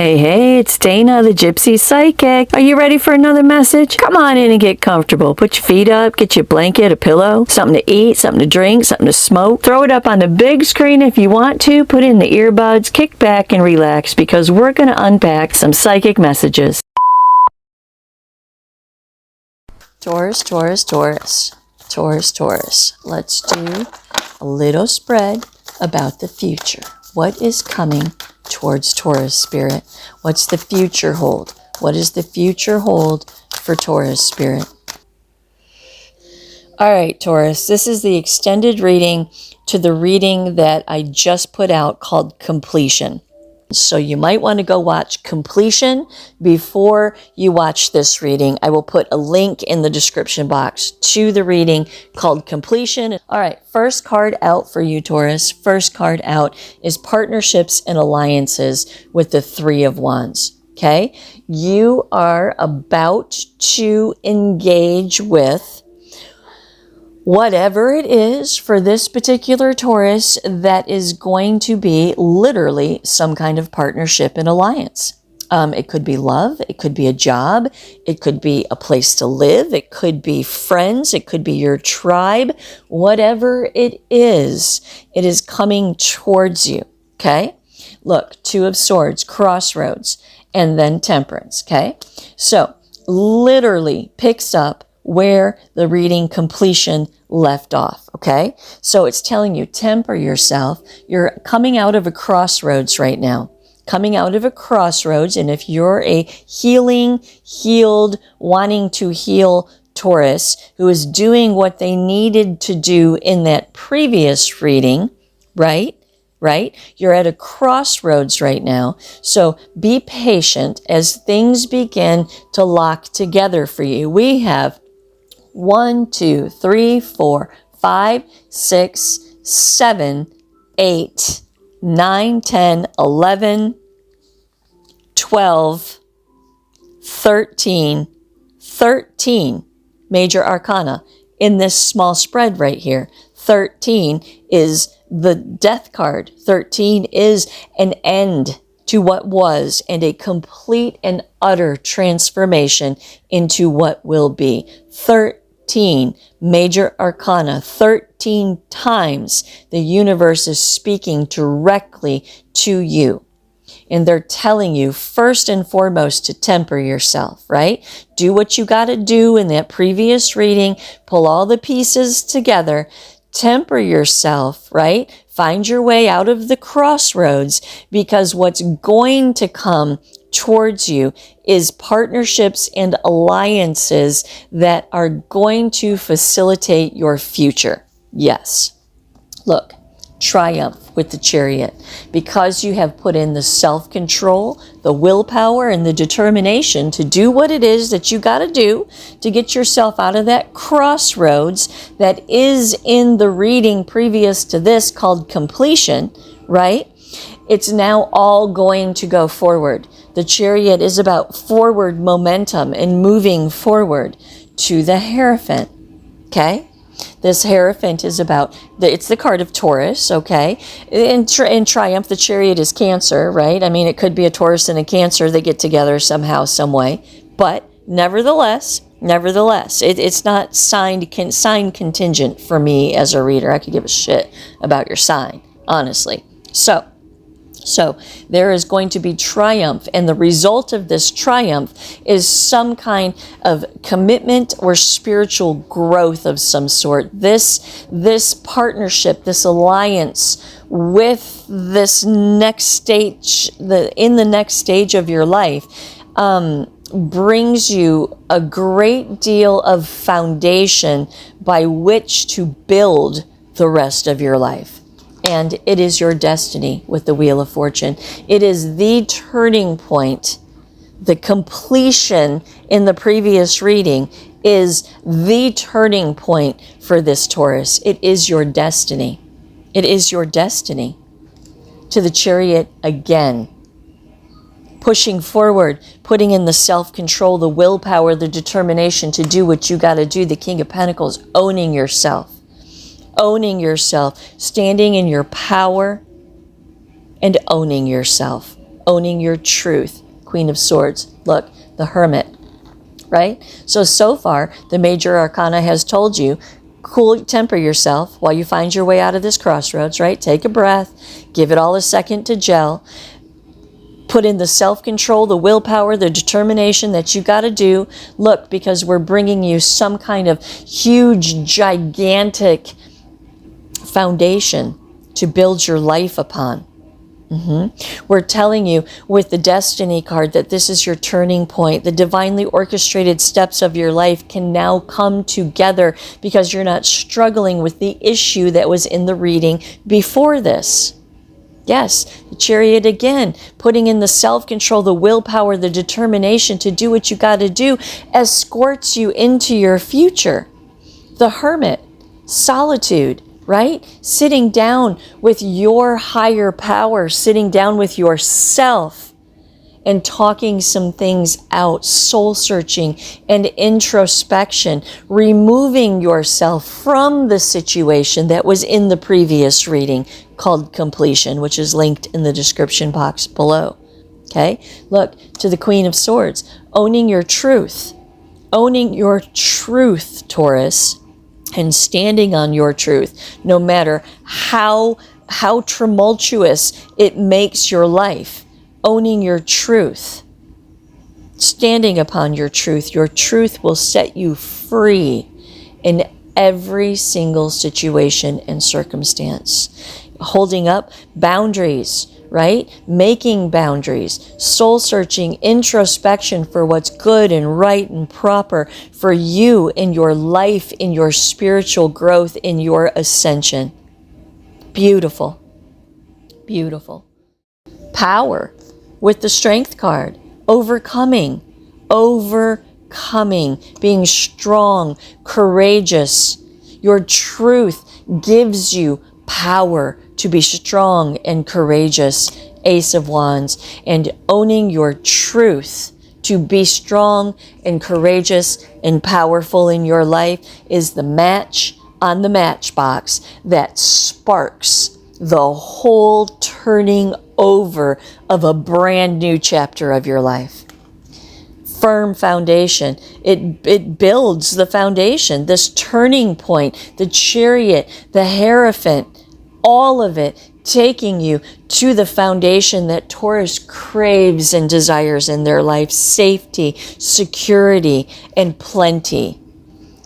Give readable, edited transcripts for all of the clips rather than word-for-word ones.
Hey, hey, it's Dana, the Gypsy Psychic. Are you ready for another message? Come on in and get comfortable. Put your feet up, get your blanket, a pillow, something to eat, something to drink, something to smoke. Throw it up on the big screen if you want to. Put in the earbuds, kick back and relax because we're going to unpack some psychic messages. Taurus, Taurus, Taurus. Taurus, Taurus. Let's do a little spread about the future. What is coming towards Taurus spirit? What's the future hold? What does the future hold for Taurus spirit? All right, Taurus, this is the extended reading to the reading that I just put out called Completion. So you might want to go watch Completion before you watch this reading. I will put a link in the description box to the reading called Completion. All right, first card out for you, Taurus. First card out is Partnerships and Alliances with the Three of Wands. Okay, you are about to engage with whatever it is for this particular Taurus that is going to be literally some kind of partnership and alliance. It could be love, it could be a job, it could be a place to live, it could be friends, it could be your tribe. Whatever it is coming towards you, okay? Look, Two of Swords, Crossroads, and then Temperance, okay? So, literally picks up where the reading Completion left off, okay? So it's telling you, temper yourself. You're coming out of a crossroads right now. Coming out of a crossroads, and if you're a healed, wanting to heal Taurus, who is doing what they needed to do in that previous reading, right? You're at a crossroads right now. So be patient as things begin to lock together for you. We have 1, 2, 3, 4, 5, 6, 7, 8, 9, 10, 11, 12, 13 major arcana in this small spread right here. 13 is the death card. 13 is an end to what was and a complete and utter transformation into what will be. 13 major arcana. 13 times the universe is speaking directly to you. And they're telling you first and foremost to temper yourself, right? Do what you got to do in that previous reading. Pull all the pieces together. Temper yourself, right? Find your way out of the crossroads, because what's going to come towards you is partnerships and alliances that are going to facilitate your future. Yes. Look, triumph with the Chariot, because you have put in the self-control, the willpower, and the determination to do what it is that you got to do to get yourself out of that crossroads that is in the reading previous to this called Completion, right? It's now all going to go forward. The Chariot is about forward momentum and moving forward to the Hierophant, okay? This Hierophant is about, it's the card of Taurus, okay? In Triumph, the Chariot is Cancer, right? I mean, it could be a Taurus and a Cancer that get together somehow, some way. But nevertheless, it's not sign contingent for me as a reader. I could give a shit about your sign, honestly. So there is going to be triumph, and the result of this triumph is some kind of commitment or spiritual growth of some sort. This partnership, this alliance with this next stage, in the next stage of your life, brings you a great deal of foundation by which to build the rest of your life. And it is your destiny with the Wheel of Fortune. It is the turning point. The completion in the previous reading is the turning point for this Taurus. It is your destiny. It is your destiny. To the Chariot again. Pushing forward, putting in the self-control, the willpower, the determination to do what you got to do. The King of Pentacles, owning yourself. Owning yourself, standing in your power and owning yourself. owning your truth. Queen of Swords. Look, the Hermit, right? So far, the major arcana has told you, temper yourself while you find your way out of this crossroads, right? Take a breath, give it all a second to gel. Put in the self-control, the willpower, the determination that you got to do. Look, because we're bringing you some kind of huge, gigantic foundation to build your life upon. We're telling you with the Destiny card that this is your turning point. The divinely orchestrated steps of your life can now come together because you're not struggling with the issue that was in the reading before this. Yes, the Chariot again, putting in the self-control, the willpower, the determination to do what you got to do, escorts you into your future. The Hermit, solitude, right? Sitting down with your higher power, sitting down with yourself and talking some things out, soul searching and introspection, removing yourself from the situation that was in the previous reading called completion, which is linked in the description box below. Okay, look to the Queen of Swords, owning your truth, Taurus, and standing on your truth, no matter how tumultuous it makes your life. Owning your truth, standing upon your truth will set you free in every single situation and circumstance. Holding up boundaries, right? Making boundaries, soul searching, introspection for what's good and right and proper for you in your life, in your spiritual growth, in your ascension. Beautiful, beautiful. Power with the Strength card, overcoming, being strong, courageous. Your truth gives you power to be strong and courageous, Ace of Wands, and owning your truth to be strong and courageous and powerful in your life is the match on the matchbox that sparks the whole turning over of a brand new chapter of your life. Firm foundation. It builds the foundation, this turning point, the Chariot, the Hierophant, all of it taking you to the foundation that Taurus craves and desires in their life: safety, security, and plenty.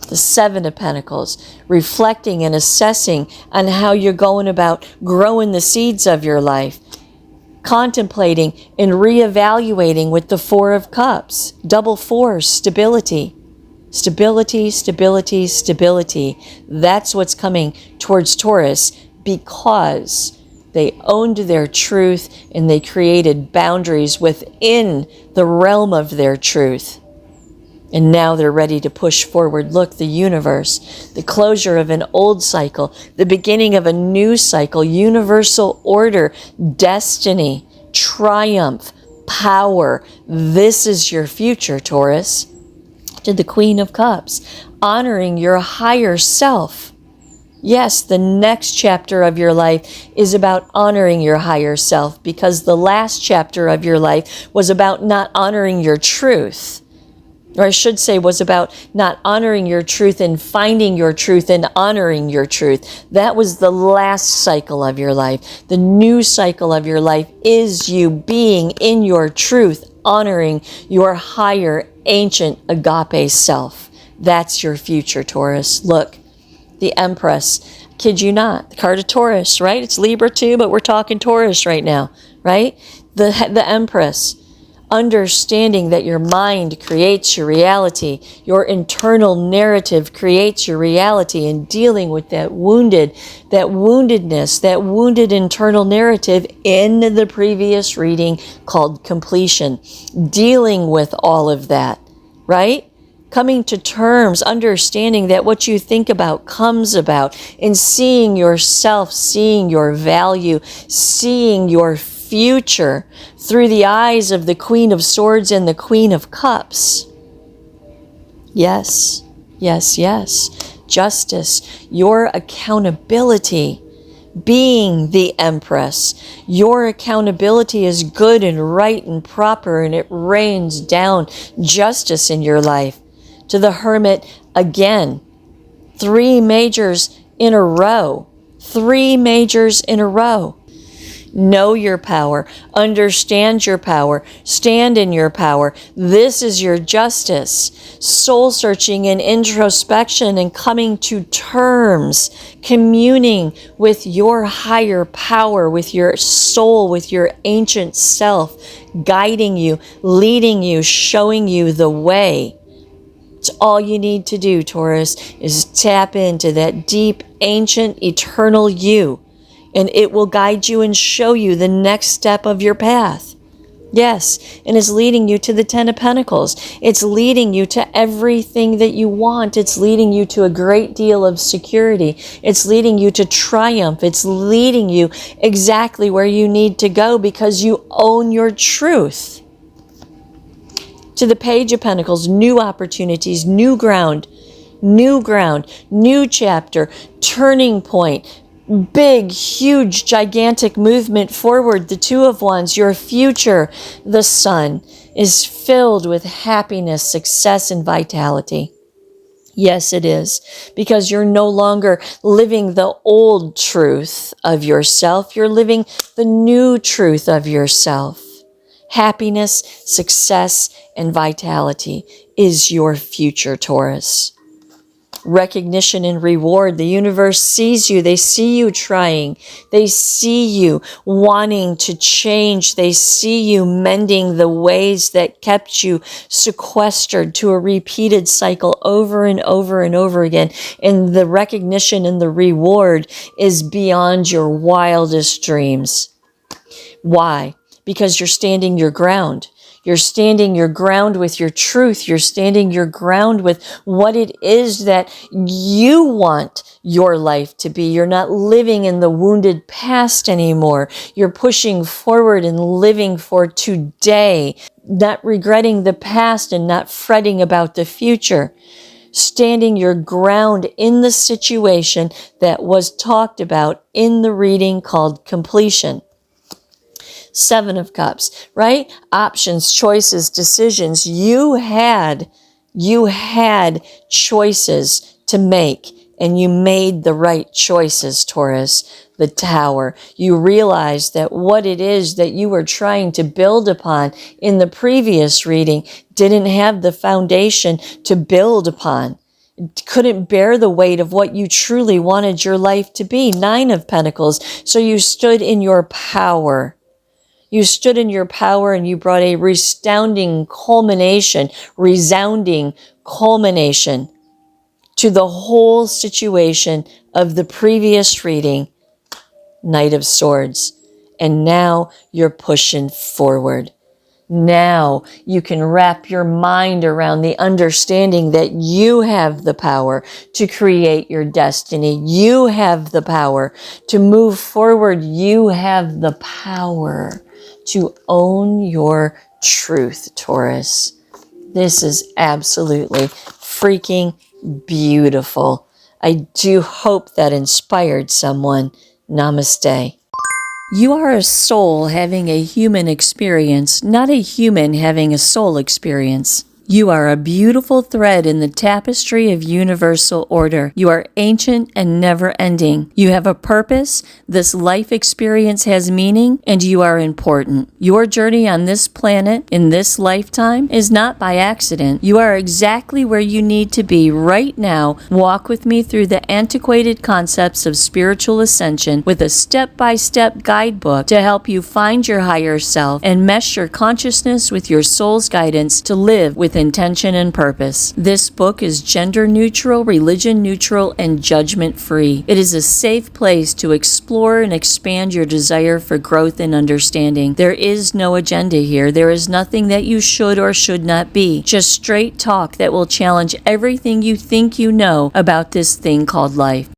The Seven of Pentacles, reflecting and assessing on how you're going about growing the seeds of your life, contemplating and reevaluating with the Four of Cups, double fours, stability. Stability, stability, stability. That's what's coming towards Taurus because they owned their truth and they created boundaries within the realm of their truth. And now they're ready to push forward. Look, the universe, the closure of an old cycle, the beginning of a new cycle, universal order, destiny, triumph, power. This is your future, Taurus. To the Queen of Cups, honoring your higher self. Yes, the next chapter of your life is about honoring your higher self because the last chapter of your life was about not honoring your truth. Or I should say was about not honoring your truth and finding your truth and honoring your truth. That was the last cycle of your life. The new cycle of your life is you being in your truth, honoring your higher ancient agape self. That's your future, Taurus. Look, the Empress, kid you not, the card of Taurus, right? It's Libra too, but we're talking Taurus right now, right? The Empress, understanding that your mind creates your reality, your internal narrative creates your reality, and dealing with that woundedness, that wounded internal narrative in the previous reading called completion, dealing with all of that, right? Coming to terms, understanding that what you think about comes about, and seeing yourself, seeing your value, seeing your future through the eyes of the Queen of Swords and the Queen of Cups. Yes, yes, yes. Justice, your accountability, being the Empress. Your accountability is good and right and proper, and it rains down justice in your life. To the Hermit, again, 3 majors in a row. 3 majors in a row. Know your power. Understand your power. Stand in your power. This is your justice. Soul searching and introspection and coming to terms. Communing with your higher power, with your soul, with your ancient self. Guiding you, leading you, showing you the way. It's all you need to do, Taurus, is tap into that deep, ancient, eternal you. And it will guide you and show you the next step of your path. Yes, and it's leading you to the 10 of Pentacles. It's leading you to everything that you want. It's leading you to a great deal of security. It's leading you to triumph. It's leading you exactly where you need to go because you own your truth. To the Page of Pentacles, new opportunities, new ground, new chapter, turning point, big, huge, gigantic movement forward. The 2 of Wands, your future, the Sun, is filled with happiness, success, and vitality. Yes, it is, because you're no longer living the old truth of yourself. You're living the new truth of yourself. Happiness, success, and vitality is your future, Taurus. Recognition and reward. The universe sees you. They see you trying. They see you wanting to change. They see you mending the ways that kept you sequestered to a repeated cycle over and over and over again. And the recognition and the reward is beyond your wildest dreams. Why? Because you're standing your ground. You're standing your ground with your truth. You're standing your ground with what it is that you want your life to be. You're not living in the wounded past anymore. You're pushing forward and living for today, not regretting the past and not fretting about the future. Standing your ground in the situation that was talked about in the reading called completion. 7 of Cups, right? Options, choices, decisions. You had choices to make, and you made the right choices, Taurus. The Tower. You realized that what it is that you were trying to build upon in the previous reading didn't have the foundation to build upon. It couldn't bear the weight of what you truly wanted your life to be. 9 of Pentacles. So you stood in your power. You stood in your power and you brought a resounding culmination to the whole situation of the previous reading, Knight of Swords. And now you're pushing forward. Now you can wrap your mind around the understanding that you have the power to create your destiny. You have the power to move forward. You have the power to own your truth, Taurus. This is absolutely freaking beautiful. I do hope that inspired someone. Namaste. You are a soul having a human experience, not a human having a soul experience. You are a beautiful thread in the tapestry of universal order. You are ancient and never-ending. You have a purpose, this life experience has meaning, and you are important. Your journey on this planet, in this lifetime, is not by accident. You are exactly where you need to be right now. Walk with me through the antiquated concepts of spiritual ascension with a step-by-step guidebook to help you find your higher self and mesh your consciousness with your soul's guidance to live with intention and purpose. This book is gender neutral, religion neutral, and judgment free. It is a safe place to explore and expand your desire for growth and understanding. There is no agenda here. There is nothing that you should or should not be. Just straight talk that will challenge everything you think you know about this thing called life.